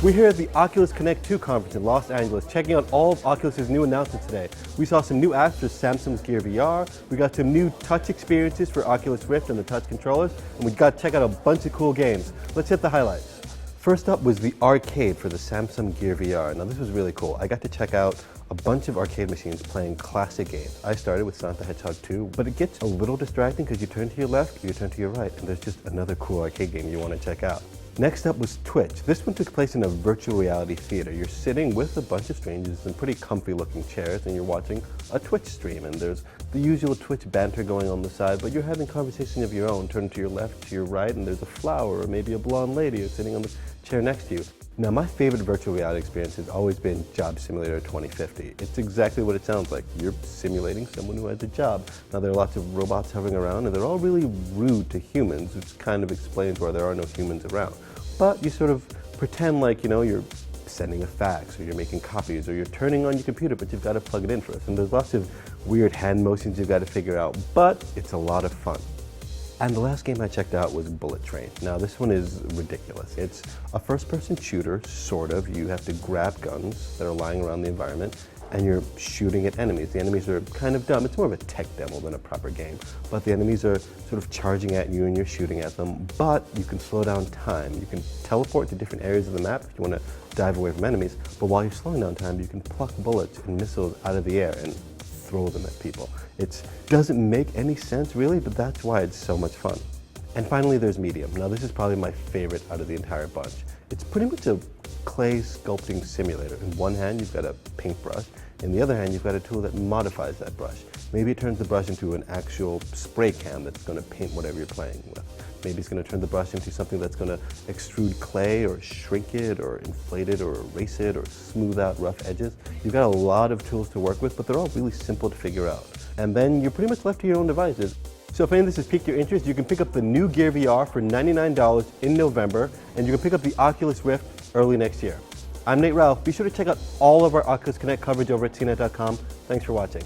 We're here at the Oculus Connect 2 conference in Los Angeles, checking out all of Oculus's new announcements today. We saw some new apps for Samsung's Gear VR, we got some new touch experiences for Oculus Rift and the touch controllers, and we got to check out a bunch of cool games. Let's hit the highlights. First up was the arcade for the Samsung Gear VR. Now this was really cool. I got to check out a bunch of arcade machines playing classic games. I started with Sonic the Hedgehog 2, but it gets a little distracting because you turn to your left, you turn to your right, and there's just another cool arcade game you want to check out. Next up was Twitch. This one took place in a virtual reality theater. You're sitting with a bunch of strangers in pretty comfy looking chairs and you're watching a Twitch stream, and there's the usual Twitch banter going on the side, but you're having conversation of your own. Turn to your left, to your right, and there's a flower or maybe a blonde lady who's sitting on the chair next to you. Now my favorite virtual reality experience has always been Job Simulator 2050. It's exactly what it sounds like. You're simulating someone who has a job. Now there are lots of robots hovering around and they're all really rude to humans, which kind of explains why there are no humans around. But you sort of pretend like, you're sending a fax or you're making copies or you're turning on your computer, but you've got to plug it in first. And there's lots of weird hand motions you've got to figure out, but it's a lot of fun. And the last game I checked out was Bullet Train. Now this one is ridiculous. It's a first-person shooter, sort of. You have to grab guns that are lying around the environment and you're shooting at enemies. The enemies are kind of dumb. It's more of a tech demo than a proper game. But the enemies are sort of charging at you and you're shooting at them. But you can slow down time. You can teleport to different areas of the map if you want to dive away from enemies. But while you're slowing down time, you can pluck bullets and missiles out of the air and throw them at people. It doesn't make any sense really, but that's why it's so much fun. And finally there's Medium. Now this is probably my favorite out of the entire bunch. It's pretty much a clay sculpting simulator. In one hand you've got a paintbrush, in the other hand you've got a tool that modifies that brush. Maybe it turns the brush into an actual spray can that's going to paint whatever you're playing with. Maybe it's going to turn the brush into something that's going to extrude clay or shrink it or inflate it or erase it or smooth out rough edges. You've got a lot of tools to work with, but they're all really simple to figure out. And then you're pretty much left to your own devices. So if any of this has piqued your interest, you can pick up the new Gear VR for $99 in November, and you can pick up the Oculus Rift early next year. I'm Nate Ralph. Be sure to check out all of our Oculus Connect coverage over at CNET.com. Thanks for watching.